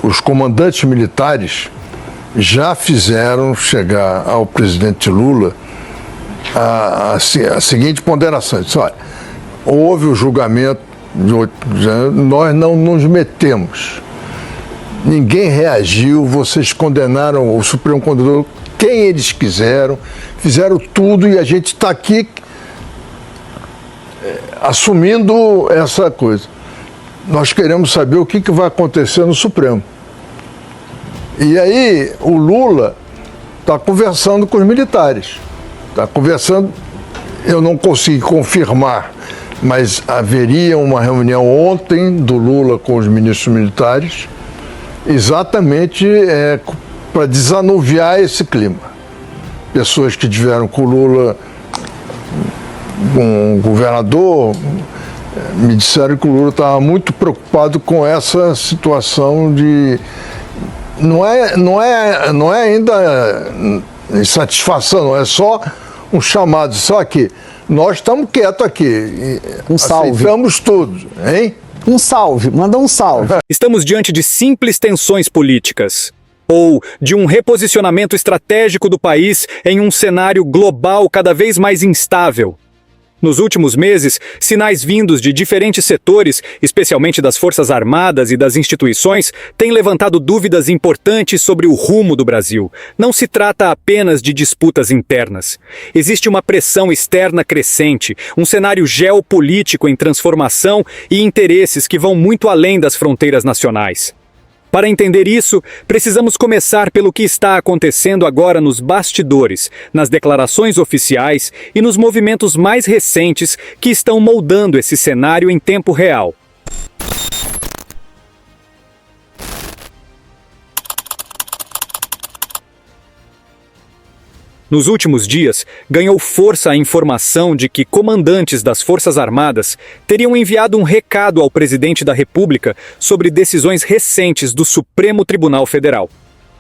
os comandantes militares já fizeram chegar ao presidente Lula a seguinte ponderação. Disse, olha, houve o julgamento de 8 de janeiro, nós não nos metemos. Ninguém reagiu, vocês condenaram, o Supremo condenou quem eles quiseram, fizeram tudo e a gente está aqui assumindo essa coisa. Nós queremos saber o que vai acontecer no Supremo. E aí o Lula está conversando com os militares. Está conversando, eu não consegui confirmar, mas haveria uma reunião ontem do Lula com os ministros militares, exatamente para desanuviar esse clima. Pessoas que tiveram com o Lula, com o governador, me disseram que o Lula estava muito preocupado com essa situação de... Não é ainda insatisfação, não é só um chamado, só que nós estamos quietos aqui, aceitamos tudo, hein? Um salve, manda um salve. Estamos diante de simples tensões políticas, ou de um reposicionamento estratégico do país em um cenário global cada vez mais instável. Nos últimos meses, sinais vindos de diferentes setores, especialmente das Forças Armadas e das instituições, têm levantado dúvidas importantes sobre o rumo do Brasil. Não se trata apenas de disputas internas. Existe uma pressão externa crescente, um cenário geopolítico em transformação e interesses que vão muito além das fronteiras nacionais. Para entender isso, precisamos começar pelo que está acontecendo agora nos bastidores, nas declarações oficiais e nos movimentos mais recentes que estão moldando esse cenário em tempo real. Nos últimos dias, ganhou força a informação de que comandantes das Forças Armadas teriam enviado um recado ao presidente da República sobre decisões recentes do Supremo Tribunal Federal.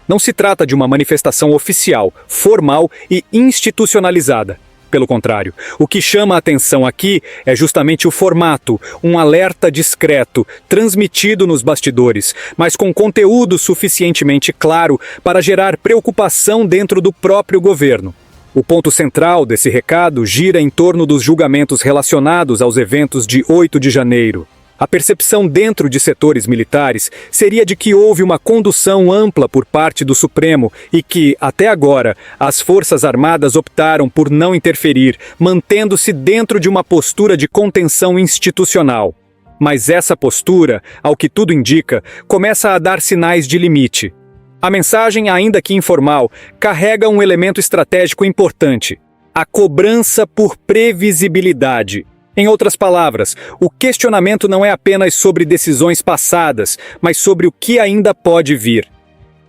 Não se trata de uma manifestação oficial, formal e institucionalizada. Pelo contrário, o que chama a atenção aqui é justamente o formato, um alerta discreto, transmitido nos bastidores, mas com conteúdo suficientemente claro para gerar preocupação dentro do próprio governo. O ponto central desse recado gira em torno dos julgamentos relacionados aos eventos de 8 de janeiro. A percepção dentro de setores militares seria de que houve uma condução ampla por parte do Supremo e que, até agora, as Forças Armadas optaram por não interferir, mantendo-se dentro de uma postura de contenção institucional. Mas essa postura, ao que tudo indica, começa a dar sinais de limite. A mensagem, ainda que informal, carrega um elemento estratégico importante: a cobrança por previsibilidade. Em outras palavras, o questionamento não é apenas sobre decisões passadas, mas sobre o que ainda pode vir.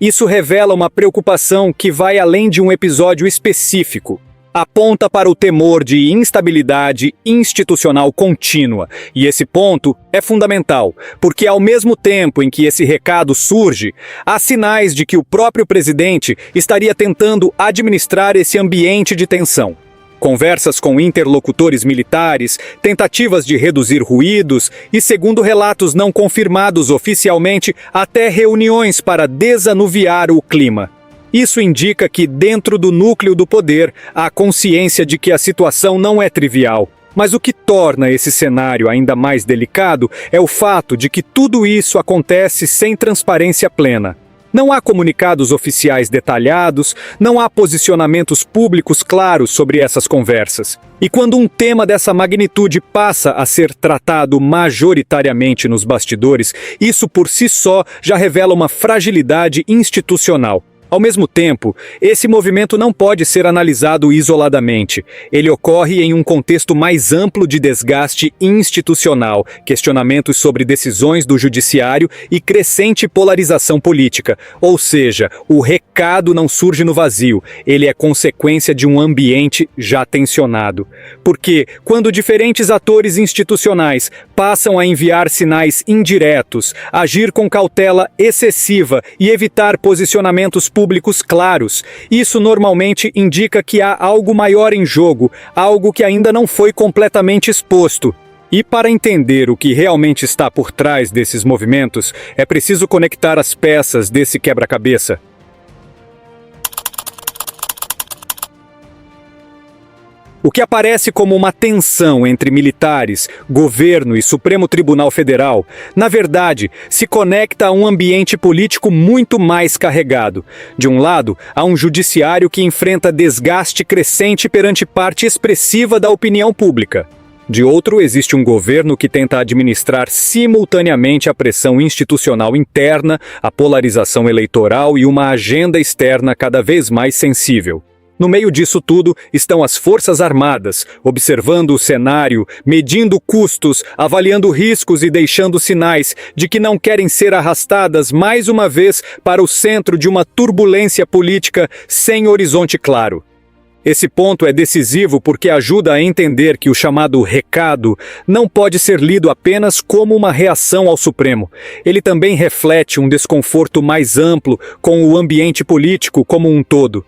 Isso revela uma preocupação que vai além de um episódio específico. Aponta para o temor de instabilidade institucional contínua. E esse ponto é fundamental, porque ao mesmo tempo em que esse recado surge, há sinais de que o próprio presidente estaria tentando administrar esse ambiente de tensão. Conversas com interlocutores militares, tentativas de reduzir ruídos e, segundo relatos não confirmados oficialmente, até reuniões para desanuviar o clima. Isso indica que, dentro do núcleo do poder, há consciência de que a situação não é trivial. Mas o que torna esse cenário ainda mais delicado é o fato de que tudo isso acontece sem transparência plena. Não há comunicados oficiais detalhados, não há posicionamentos públicos claros sobre essas conversas. E quando um tema dessa magnitude passa a ser tratado majoritariamente nos bastidores, isso por si só já revela uma fragilidade institucional. Ao mesmo tempo, esse movimento não pode ser analisado isoladamente. Ele ocorre em um contexto mais amplo de desgaste institucional, questionamentos sobre decisões do judiciário e crescente polarização política. Ou seja, o recado não surge no vazio, ele é consequência de um ambiente já tensionado. Porque, quando diferentes atores institucionais passam a enviar sinais indiretos, agir com cautela excessiva e evitar posicionamentos públicos claros, isso normalmente indica que há algo maior em jogo, algo que ainda não foi completamente exposto. E para entender o que realmente está por trás desses movimentos, é preciso conectar as peças desse quebra-cabeça. O que aparece como uma tensão entre militares, governo e Supremo Tribunal Federal, na verdade, se conecta a um ambiente político muito mais carregado. De um lado, há um judiciário que enfrenta desgaste crescente perante parte expressiva da opinião pública. De outro, existe um governo que tenta administrar simultaneamente a pressão institucional interna, a polarização eleitoral e uma agenda externa cada vez mais sensível. No meio disso tudo estão as Forças Armadas, observando o cenário, medindo custos, avaliando riscos e deixando sinais de que não querem ser arrastadas mais uma vez para o centro de uma turbulência política sem horizonte claro. Esse ponto é decisivo porque ajuda a entender que o chamado recado não pode ser lido apenas como uma reação ao Supremo. Ele também reflete um desconforto mais amplo com o ambiente político como um todo.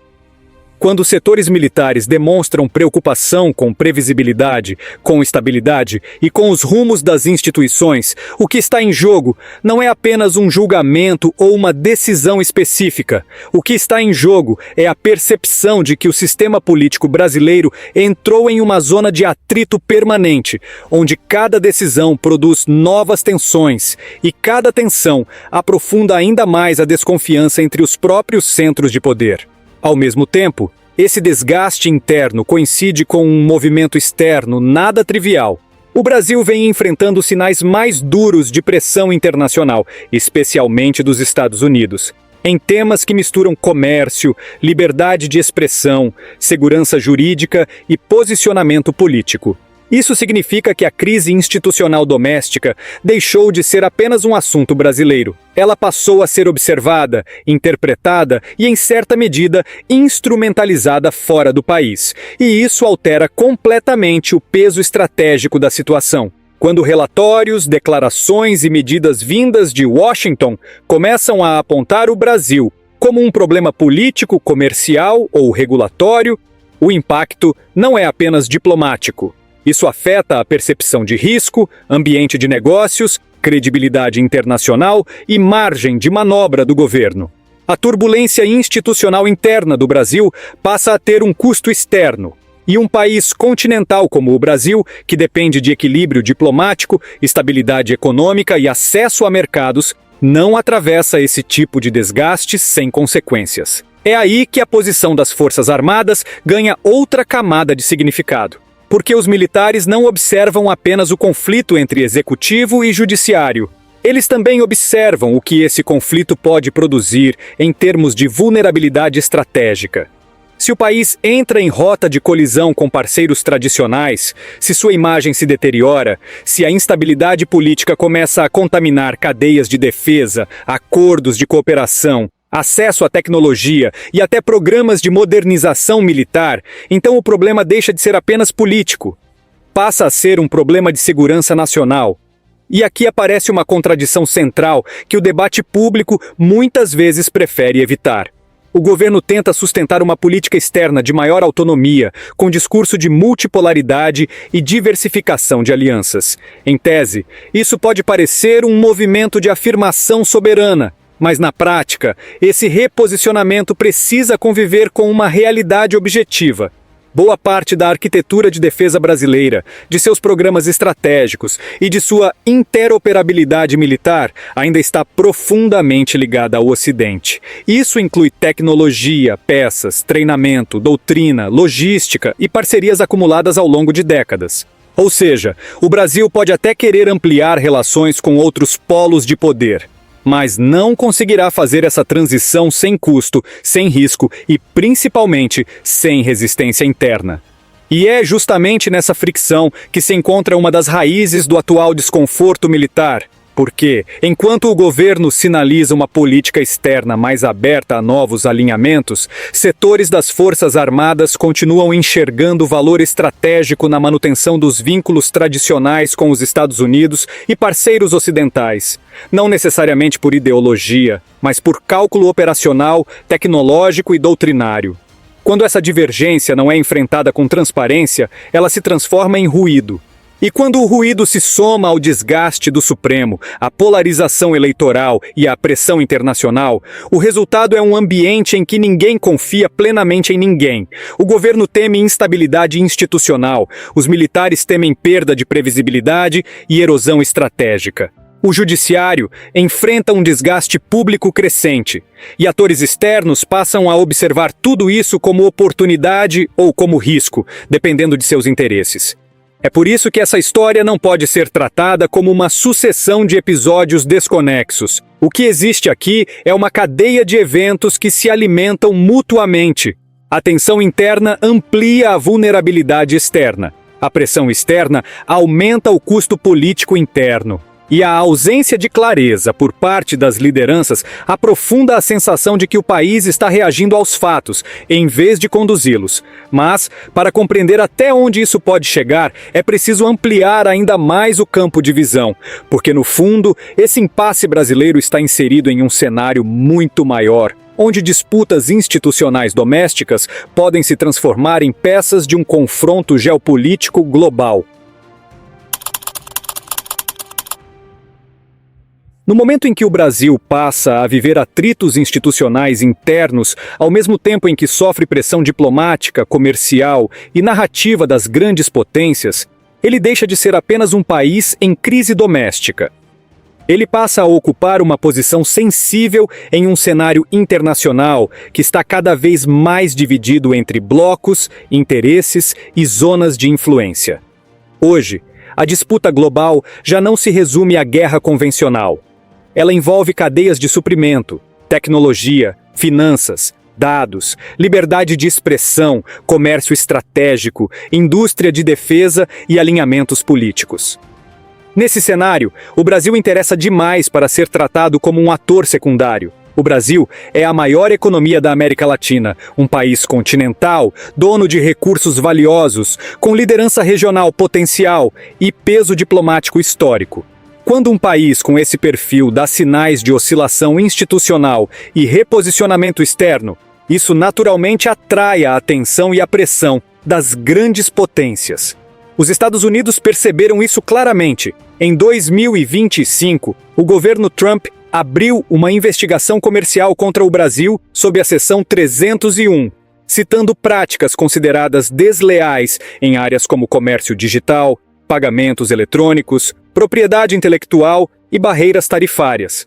Quando setores militares demonstram preocupação com previsibilidade, com estabilidade e com os rumos das instituições, o que está em jogo não é apenas um julgamento ou uma decisão específica. O que está em jogo é a percepção de que o sistema político brasileiro entrou em uma zona de atrito permanente, onde cada decisão produz novas tensões e cada tensão aprofunda ainda mais a desconfiança entre os próprios centros de poder. Ao mesmo tempo, esse desgaste interno coincide com um movimento externo nada trivial. O Brasil vem enfrentando sinais mais duros de pressão internacional, especialmente dos Estados Unidos, em temas que misturam comércio, liberdade de expressão, segurança jurídica e posicionamento político. Isso significa que a crise institucional doméstica deixou de ser apenas um assunto brasileiro. Ela passou a ser observada, interpretada e, em certa medida, instrumentalizada fora do país. E isso altera completamente o peso estratégico da situação. Quando relatórios, declarações e medidas vindas de Washington começam a apontar o Brasil como um problema político, comercial ou regulatório, o impacto não é apenas diplomático. Isso afeta a percepção de risco, ambiente de negócios, credibilidade internacional e margem de manobra do governo. A turbulência institucional interna do Brasil passa a ter um custo externo. E um país continental como o Brasil, que depende de equilíbrio diplomático, estabilidade econômica e acesso a mercados, não atravessa esse tipo de desgaste sem consequências. É aí que a posição das Forças Armadas ganha outra camada de significado. Porque os militares não observam apenas o conflito entre executivo e judiciário. Eles também observam o que esse conflito pode produzir em termos de vulnerabilidade estratégica. Se o país entra em rota de colisão com parceiros tradicionais, se sua imagem se deteriora, se a instabilidade política começa a contaminar cadeias de defesa, acordos de cooperação, acesso à tecnologia e até programas de modernização militar, então o problema deixa de ser apenas político. Passa a ser um problema de segurança nacional. E aqui aparece uma contradição central que o debate público muitas vezes prefere evitar. O governo tenta sustentar uma política externa de maior autonomia, com discurso de multipolaridade e diversificação de alianças. Em tese, isso pode parecer um movimento de afirmação soberana, mas na prática, esse reposicionamento precisa conviver com uma realidade objetiva. Boa parte da arquitetura de defesa brasileira, de seus programas estratégicos e de sua interoperabilidade militar ainda está profundamente ligada ao Ocidente. Isso inclui tecnologia, peças, treinamento, doutrina, logística e parcerias acumuladas ao longo de décadas. Ou seja, o Brasil pode até querer ampliar relações com outros polos de poder, mas não conseguirá fazer essa transição sem custo, sem risco e, principalmente, sem resistência interna. E é justamente nessa fricção que se encontra uma das raízes do atual desconforto militar. Porque, enquanto o governo sinaliza uma política externa mais aberta a novos alinhamentos, setores das Forças Armadas continuam enxergando valor estratégico na manutenção dos vínculos tradicionais com os Estados Unidos e parceiros ocidentais. Não necessariamente por ideologia, mas por cálculo operacional, tecnológico e doutrinário. Quando essa divergência não é enfrentada com transparência, ela se transforma em ruído. E quando o ruído se soma ao desgaste do Supremo, à polarização eleitoral e à pressão internacional, o resultado é um ambiente em que ninguém confia plenamente em ninguém. O governo teme instabilidade institucional, os militares temem perda de previsibilidade e erosão estratégica. O judiciário enfrenta um desgaste público crescente, e atores externos passam a observar tudo isso como oportunidade ou como risco, dependendo de seus interesses. É por isso que essa história não pode ser tratada como uma sucessão de episódios desconexos. O que existe aqui é uma cadeia de eventos que se alimentam mutuamente. A tensão interna amplia a vulnerabilidade externa. A pressão externa aumenta o custo político interno. E a ausência de clareza por parte das lideranças aprofunda a sensação de que o país está reagindo aos fatos, em vez de conduzi-los. Mas, para compreender até onde isso pode chegar, é preciso ampliar ainda mais o campo de visão, porque, no fundo, esse impasse brasileiro está inserido em um cenário muito maior, onde disputas institucionais domésticas podem se transformar em peças de um confronto geopolítico global. No momento em que o Brasil passa a viver atritos institucionais internos, ao mesmo tempo em que sofre pressão diplomática, comercial e narrativa das grandes potências, ele deixa de ser apenas um país em crise doméstica. Ele passa a ocupar uma posição sensível em um cenário internacional que está cada vez mais dividido entre blocos, interesses e zonas de influência. Hoje, a disputa global já não se resume à guerra convencional. Ela envolve cadeias de suprimento, tecnologia, finanças, dados, liberdade de expressão, comércio estratégico, indústria de defesa e alinhamentos políticos. Nesse cenário, o Brasil interessa demais para ser tratado como um ator secundário. O Brasil é a maior economia da América Latina, um país continental, dono de recursos valiosos, com liderança regional potencial e peso diplomático histórico. Quando um país com esse perfil dá sinais de oscilação institucional e reposicionamento externo, isso naturalmente atrai a atenção e a pressão das grandes potências. Os Estados Unidos perceberam isso claramente. Em 2025, o governo Trump abriu uma investigação comercial contra o Brasil sob a seção 301, citando práticas consideradas desleais em áreas como comércio digital, pagamentos eletrônicos, propriedade intelectual e barreiras tarifárias.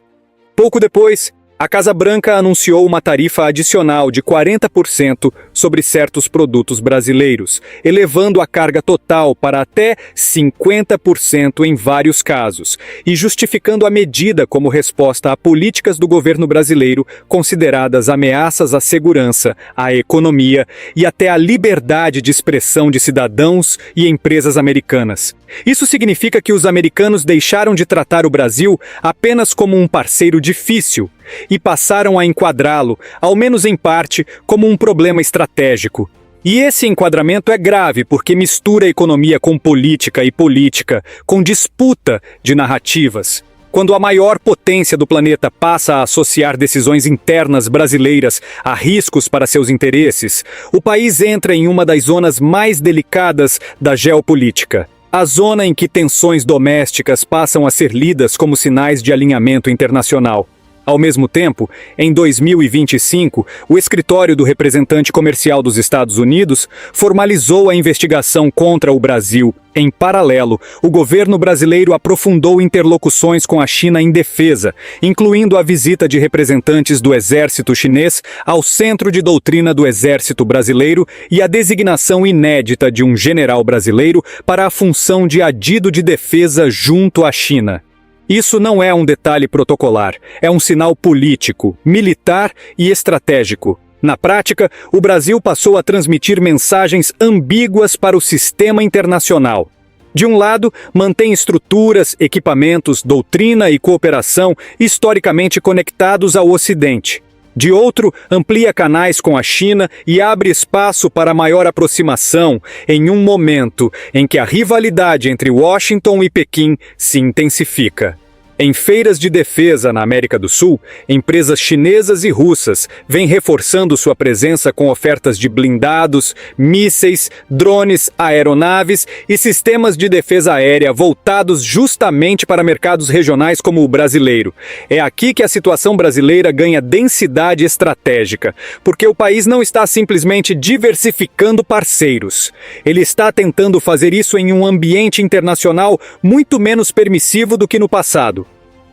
Pouco depois, a Casa Branca anunciou uma tarifa adicional de 40% sobre certos produtos brasileiros, elevando a carga total para até 50% em vários casos, e justificando a medida como resposta a políticas do governo brasileiro consideradas ameaças à segurança, à economia e até à liberdade de expressão de cidadãos e empresas americanas. Isso significa que os americanos deixaram de tratar o Brasil apenas como um parceiro difícil e passaram a enquadrá-lo, ao menos em parte, como um problema estratégico. E esse enquadramento é grave porque mistura economia com política e política com disputa de narrativas. Quando a maior potência do planeta passa a associar decisões internas brasileiras a riscos para seus interesses, o país entra em uma das zonas mais delicadas da geopolítica. A zona em que tensões domésticas passam a ser lidas como sinais de alinhamento internacional. Ao mesmo tempo, em 2025, o escritório do representante comercial dos Estados Unidos formalizou a investigação contra o Brasil. Em paralelo, o governo brasileiro aprofundou interlocuções com a China em defesa, incluindo a visita de representantes do exército chinês ao Centro de Doutrina do Exército Brasileiro e a designação inédita de um general brasileiro para a função de adido de defesa junto à China. Isso não é um detalhe protocolar, é um sinal político, militar e estratégico. Na prática, o Brasil passou a transmitir mensagens ambíguas para o sistema internacional. De um lado, mantém estruturas, equipamentos, doutrina e cooperação historicamente conectados ao Ocidente. De outro, amplia canais com a China e abre espaço para maior aproximação em um momento em que a rivalidade entre Washington e Pequim se intensifica. Em feiras de defesa na América do Sul, empresas chinesas e russas vêm reforçando sua presença com ofertas de blindados, mísseis, drones, aeronaves e sistemas de defesa aérea voltados justamente para mercados regionais como o brasileiro. É aqui que a situação brasileira ganha densidade estratégica, porque o país não está simplesmente diversificando parceiros. Ele está tentando fazer isso em um ambiente internacional muito menos permissivo do que no passado.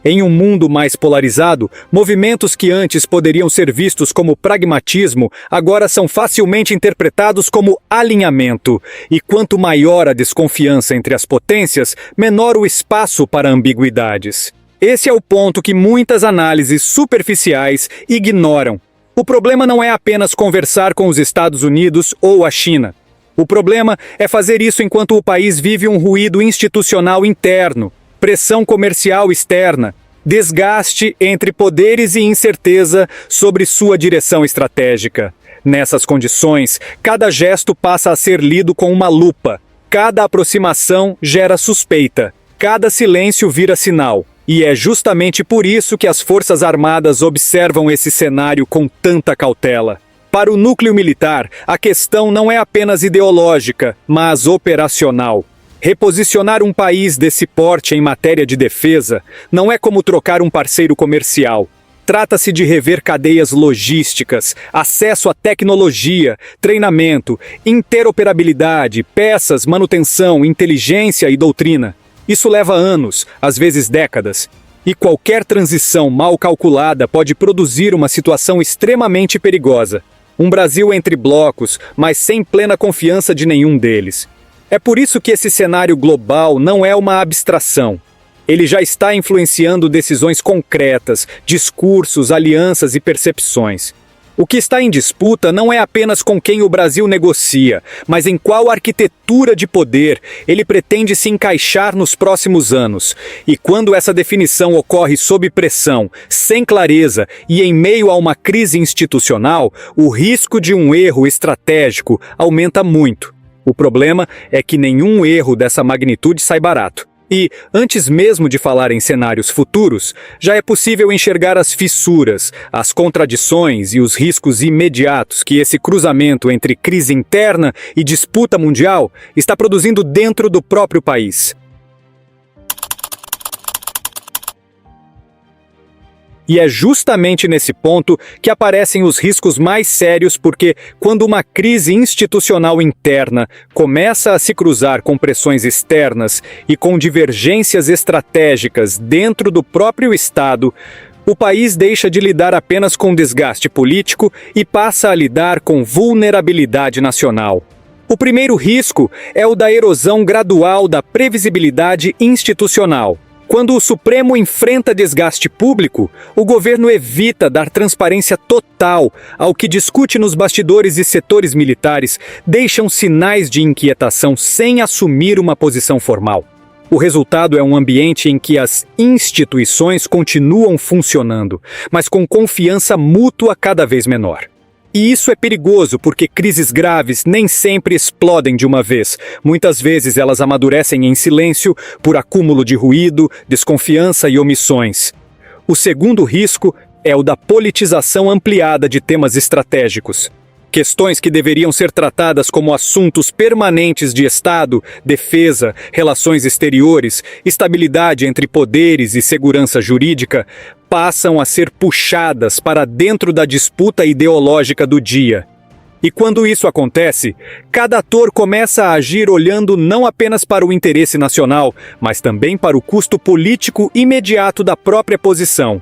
Em um mundo mais polarizado, movimentos que antes poderiam ser vistos como pragmatismo, agora são facilmente interpretados como alinhamento. E quanto maior a desconfiança entre as potências, menor o espaço para ambiguidades. Esse é o ponto que muitas análises superficiais ignoram. O problema não é apenas conversar com os Estados Unidos ou a China. O problema é fazer isso enquanto o país vive um ruído institucional interno, pressão comercial externa, desgaste entre poderes e incerteza sobre sua direção estratégica. Nessas condições, cada gesto passa a ser lido com uma lupa. Cada aproximação gera suspeita. Cada silêncio vira sinal. E é justamente por isso que as Forças Armadas observam esse cenário com tanta cautela. Para o núcleo militar, a questão não é apenas ideológica, mas operacional. Reposicionar um país desse porte em matéria de defesa não é como trocar um parceiro comercial. Trata-se de rever cadeias logísticas, acesso à tecnologia, treinamento, interoperabilidade, peças, manutenção, inteligência e doutrina. Isso leva anos, às vezes décadas. E qualquer transição mal calculada pode produzir uma situação extremamente perigosa. Um Brasil entre blocos, mas sem plena confiança de nenhum deles. É por isso que esse cenário global não é uma abstração. Ele já está influenciando decisões concretas, discursos, alianças e percepções. O que está em disputa não é apenas com quem o Brasil negocia, mas em qual arquitetura de poder ele pretende se encaixar nos próximos anos. E quando essa definição ocorre sob pressão, sem clareza e em meio a uma crise institucional, o risco de um erro estratégico aumenta muito. O problema é que nenhum erro dessa magnitude sai barato. E, antes mesmo de falar em cenários futuros, já é possível enxergar as fissuras, as contradições e os riscos imediatos que esse cruzamento entre crise interna e disputa mundial está produzindo dentro do próprio país. E é justamente nesse ponto que aparecem os riscos mais sérios, porque quando uma crise institucional interna começa a se cruzar com pressões externas e com divergências estratégicas dentro do próprio Estado, o país deixa de lidar apenas com desgaste político e passa a lidar com vulnerabilidade nacional. O primeiro risco é o da erosão gradual da previsibilidade institucional. Quando o Supremo enfrenta desgaste público, o governo evita dar transparência total ao que discute nos bastidores e setores militares deixam sinais de inquietação sem assumir uma posição formal. O resultado é um ambiente em que as instituições continuam funcionando, mas com confiança mútua cada vez menor. E isso é perigoso porque crises graves nem sempre explodem de uma vez. Muitas vezes elas amadurecem em silêncio por acúmulo de ruído, desconfiança e omissões. O segundo risco é o da politização ampliada de temas estratégicos. Questões que deveriam ser tratadas como assuntos permanentes de Estado, defesa, relações exteriores, estabilidade entre poderes e segurança jurídica, passam a ser puxadas para dentro da disputa ideológica do dia. E quando isso acontece, cada ator começa a agir olhando não apenas para o interesse nacional, mas também para o custo político imediato da própria posição.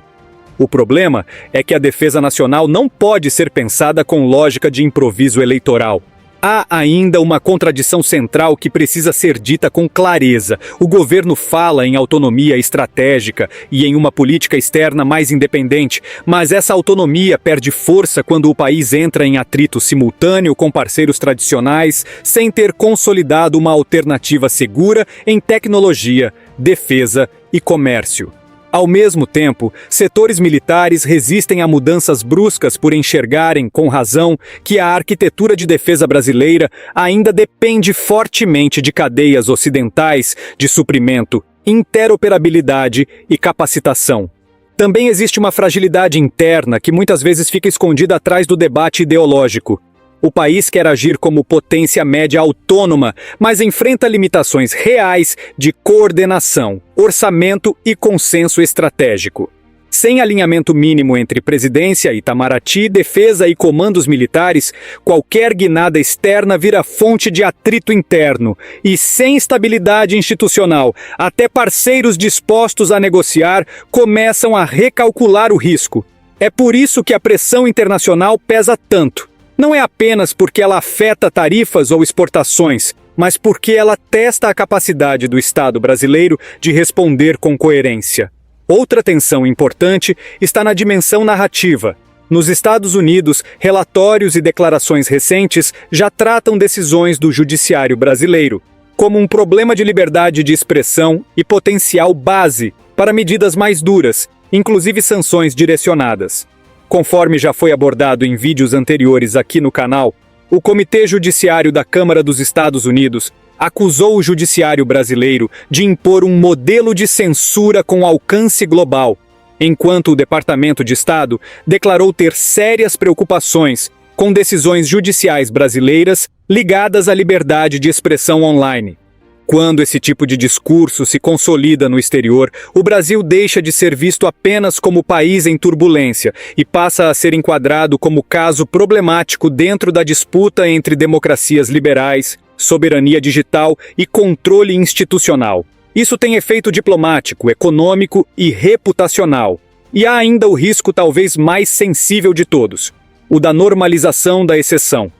O problema é que a defesa nacional não pode ser pensada com lógica de improviso eleitoral. Há ainda uma contradição central que precisa ser dita com clareza. O governo fala em autonomia estratégica e em uma política externa mais independente, mas essa autonomia perde força quando o país entra em atrito simultâneo com parceiros tradicionais, sem ter consolidado uma alternativa segura em tecnologia, defesa e comércio. Ao mesmo tempo, setores militares resistem a mudanças bruscas por enxergarem, com razão, que a arquitetura de defesa brasileira ainda depende fortemente de cadeias ocidentais de suprimento interoperabilidade e capacitação. Também existe uma fragilidade interna que muitas vezes fica escondida atrás do debate ideológico. O país quer agir como potência média autônoma, mas enfrenta limitações reais de coordenação, orçamento e consenso estratégico. Sem alinhamento mínimo entre presidência, Itamaraty, defesa e comandos militares, qualquer guinada externa vira fonte de atrito interno. E sem estabilidade institucional, até parceiros dispostos a negociar começam a recalcular o risco. É por isso que a pressão internacional pesa tanto. Não é apenas porque ela afeta tarifas ou exportações, mas porque ela testa a capacidade do Estado brasileiro de responder com coerência. Outra tensão importante está na dimensão narrativa. Nos Estados Unidos, relatórios e declarações recentes já tratam decisões do judiciário brasileiro como um problema de liberdade de expressão e potencial base para medidas mais duras, inclusive sanções direcionadas. Conforme já foi abordado em vídeos anteriores aqui no canal, o Comitê Judiciário da Câmara dos Estados Unidos acusou o judiciário brasileiro de impor um modelo de censura com alcance global, enquanto o Departamento de Estado declarou ter sérias preocupações com decisões judiciais brasileiras ligadas à liberdade de expressão online. Quando esse tipo de discurso se consolida no exterior, o Brasil deixa de ser visto apenas como país em turbulência e passa a ser enquadrado como caso problemático dentro da disputa entre democracias liberais, soberania digital e controle institucional. Isso tem efeito diplomático, econômico e reputacional. E há ainda o risco talvez mais sensível de todos, o da normalização da exceção.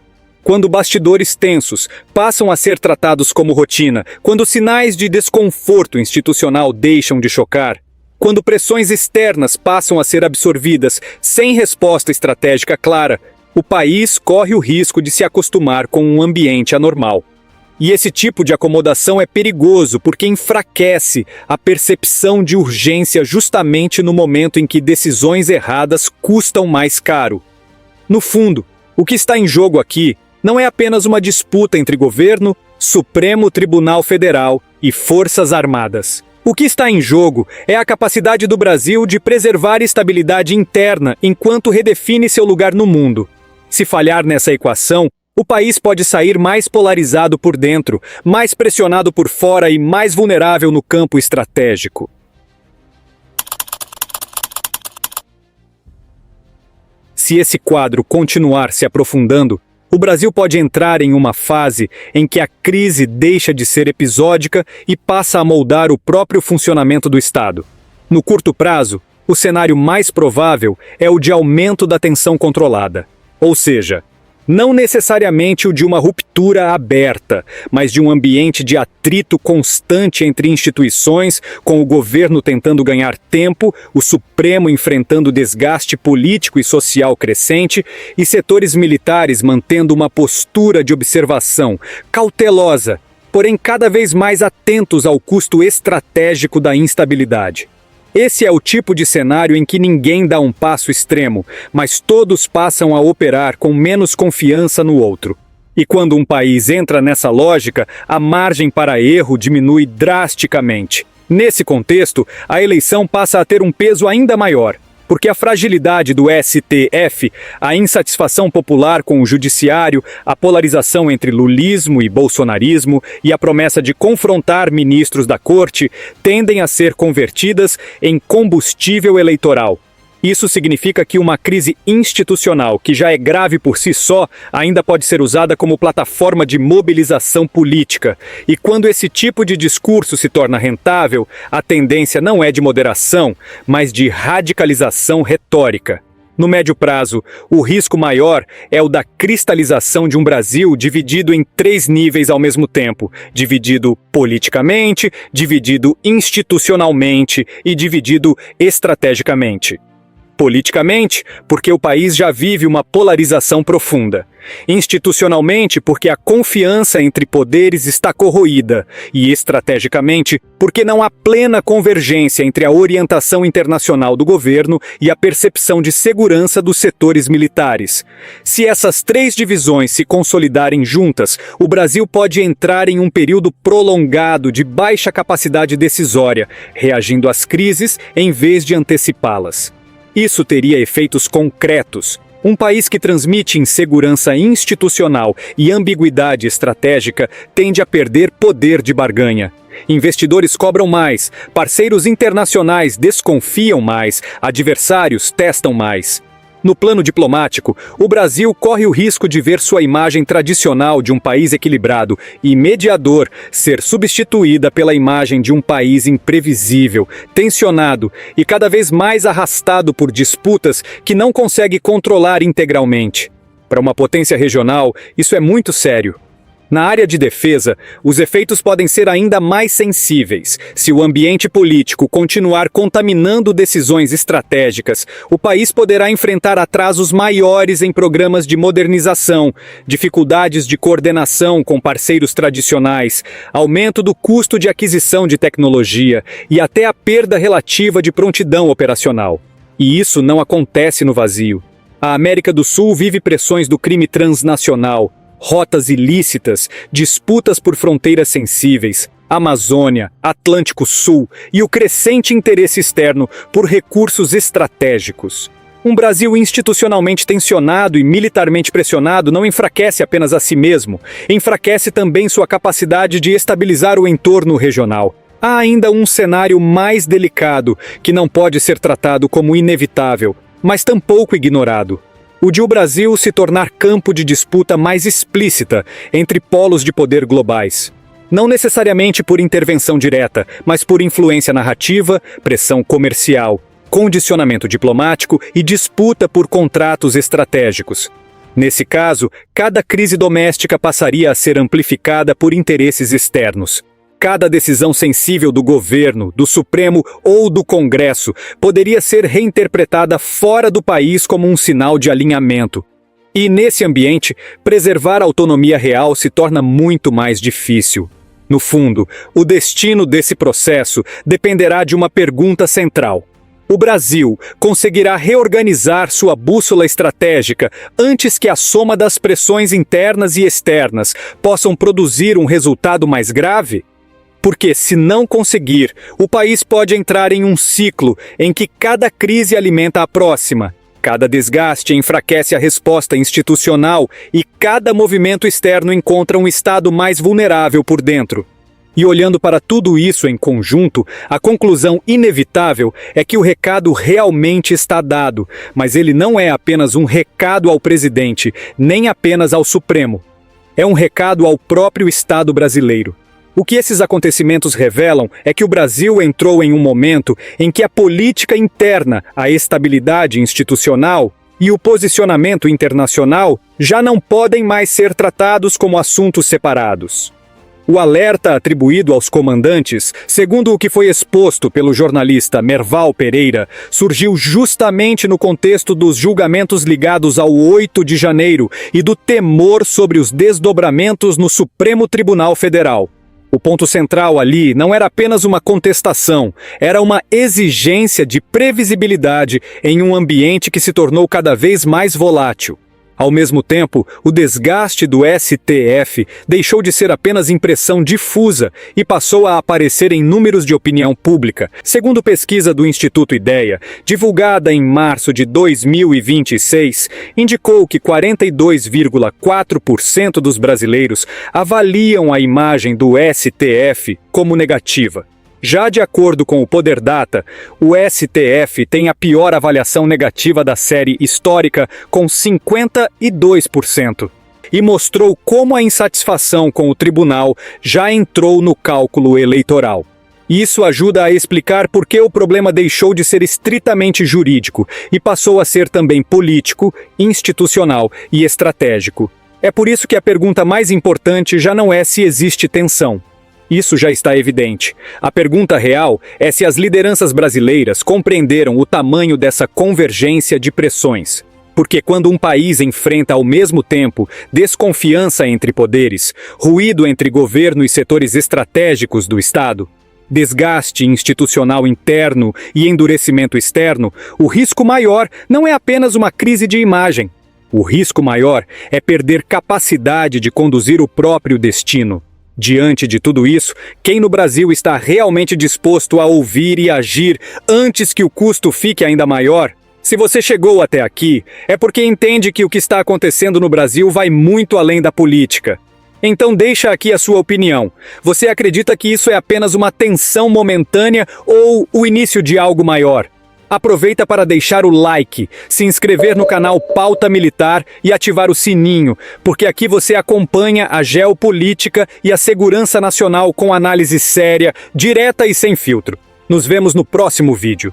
Quando bastidores tensos passam a ser tratados como rotina, quando sinais de desconforto institucional deixam de chocar, quando pressões externas passam a ser absorvidas sem resposta estratégica clara, o país corre o risco de se acostumar com um ambiente anormal. E esse tipo de acomodação é perigoso porque enfraquece a percepção de urgência justamente no momento em que decisões erradas custam mais caro. No fundo, o que está em jogo aqui não é apenas uma disputa entre governo, Supremo Tribunal Federal e Forças Armadas. O que está em jogo é a capacidade do Brasil de preservar estabilidade interna enquanto redefine seu lugar no mundo. Se falhar nessa equação, o país pode sair mais polarizado por dentro, mais pressionado por fora e mais vulnerável no campo estratégico. Se esse quadro continuar se aprofundando, o Brasil pode entrar em uma fase em que a crise deixa de ser episódica e passa a moldar o próprio funcionamento do Estado. No curto prazo, o cenário mais provável é o de aumento da tensão controlada, ou seja, não necessariamente o de uma ruptura aberta, mas de um ambiente de atrito constante entre instituições, com o governo tentando ganhar tempo, o Supremo enfrentando desgaste político e social crescente e setores militares mantendo uma postura de observação cautelosa, porém cada vez mais atentos ao custo estratégico da instabilidade. Esse é o tipo de cenário em que ninguém dá um passo extremo, mas todos passam a operar com menos confiança no outro. E quando um país entra nessa lógica, a margem para erro diminui drasticamente. Nesse contexto, a eleição passa a ter um peso ainda maior, porque a fragilidade do STF, a insatisfação popular com o judiciário, a polarização entre lulismo e bolsonarismo e a promessa de confrontar ministros da corte tendem a ser convertidas em combustível eleitoral. Isso significa que uma crise institucional, que já é grave por si só, ainda pode ser usada como plataforma de mobilização política. E quando esse tipo de discurso se torna rentável, a tendência não é de moderação, mas de radicalização retórica. No médio prazo, o risco maior é o da cristalização de um Brasil dividido em 3 níveis ao mesmo tempo, dividido politicamente, dividido institucionalmente e dividido estrategicamente. Politicamente, porque o país já vive uma polarização profunda. Institucionalmente, porque a confiança entre poderes está corroída. E estrategicamente, porque não há plena convergência entre a orientação internacional do governo e a percepção de segurança dos setores militares. Se essas três divisões se consolidarem juntas, o Brasil pode entrar em um período prolongado de baixa capacidade decisória, reagindo às crises em vez de antecipá-las. Isso teria efeitos concretos. Um país que transmite insegurança institucional e ambiguidade estratégica tende a perder poder de barganha. Investidores cobram mais, parceiros internacionais desconfiam mais, adversários testam mais. No plano diplomático, o Brasil corre o risco de ver sua imagem tradicional de um país equilibrado e mediador ser substituída pela imagem de um país imprevisível, tensionado e cada vez mais arrastado por disputas que não consegue controlar integralmente. Para uma potência regional, isso é muito sério. Na área de defesa, os efeitos podem ser ainda mais sensíveis. Se o ambiente político continuar contaminando decisões estratégicas, o país poderá enfrentar atrasos maiores em programas de modernização, dificuldades de coordenação com parceiros tradicionais, aumento do custo de aquisição de tecnologia e até a perda relativa de prontidão operacional. E isso não acontece no vazio. A América do Sul vive pressões do crime transnacional, rotas ilícitas, disputas por fronteiras sensíveis, Amazônia, Atlântico Sul e o crescente interesse externo por recursos estratégicos. Um Brasil institucionalmente tensionado e militarmente pressionado não enfraquece apenas a si mesmo, enfraquece também sua capacidade de estabilizar o entorno regional. Há ainda um cenário mais delicado que não pode ser tratado como inevitável, mas tampouco ignorado. O de o Brasil se tornar campo de disputa mais explícita entre polos de poder globais. Não necessariamente por intervenção direta, mas por influência narrativa, pressão comercial, condicionamento diplomático e disputa por contratos estratégicos. Nesse caso, cada crise doméstica passaria a ser amplificada por interesses externos. Cada decisão sensível do governo, do Supremo ou do Congresso poderia ser reinterpretada fora do país como um sinal de alinhamento. E, nesse ambiente, preservar a autonomia real se torna muito mais difícil. No fundo, o destino desse processo dependerá de uma pergunta central. O Brasil conseguirá reorganizar sua bússola estratégica antes que a soma das pressões internas e externas possam produzir um resultado mais grave? Porque, se não conseguir, o país pode entrar em um ciclo em que cada crise alimenta a próxima, cada desgaste enfraquece a resposta institucional e cada movimento externo encontra um estado mais vulnerável por dentro. E olhando para tudo isso em conjunto, a conclusão inevitável é que o recado realmente está dado, mas ele não é apenas um recado ao presidente, nem apenas ao Supremo. É um recado ao próprio Estado brasileiro. O que esses acontecimentos revelam é que o Brasil entrou em um momento em que a política interna, a estabilidade institucional e o posicionamento internacional já não podem mais ser tratados como assuntos separados. O alerta atribuído aos comandantes, segundo o que foi exposto pelo jornalista Merval Pereira, surgiu justamente no contexto dos julgamentos ligados ao 8 de janeiro e do temor sobre os desdobramentos no Supremo Tribunal Federal. O ponto central ali não era apenas uma contestação, era uma exigência de previsibilidade em um ambiente que se tornou cada vez mais volátil. Ao mesmo tempo, o desgaste do STF deixou de ser apenas impressão difusa e passou a aparecer em números de opinião pública. Segundo pesquisa do Instituto Ideia, divulgada em março de 2026, indicou que 42,4% dos brasileiros avaliam a imagem do STF como negativa. Já de acordo com o Poder Data, o STF tem a pior avaliação negativa da série histórica, com 52%, e mostrou como a insatisfação com o tribunal já entrou no cálculo eleitoral. Isso ajuda a explicar por que o problema deixou de ser estritamente jurídico e passou a ser também político, institucional e estratégico. É por isso que a pergunta mais importante já não é se existe tensão, Isso já está evidente. A pergunta real é se as lideranças brasileiras compreenderam o tamanho dessa convergência de pressões. Porque quando um país enfrenta ao mesmo tempo desconfiança entre poderes, ruído entre governo e setores estratégicos do Estado, desgaste institucional interno e endurecimento externo, o risco maior não é apenas uma crise de imagem. O risco maior é perder capacidade de conduzir o próprio destino. Diante de tudo isso, quem no Brasil está realmente disposto a ouvir e agir antes que o custo fique ainda maior? Se você chegou até aqui, é porque entende que o que está acontecendo no Brasil vai muito além da política. Então deixa aqui a sua opinião. Você acredita que isso é apenas uma tensão momentânea ou o início de algo maior? Aproveita para deixar o like, se inscrever no canal Pauta Militar e ativar o sininho, porque aqui você acompanha a geopolítica e a segurança nacional com análise séria, direta e sem filtro. Nos vemos no próximo vídeo.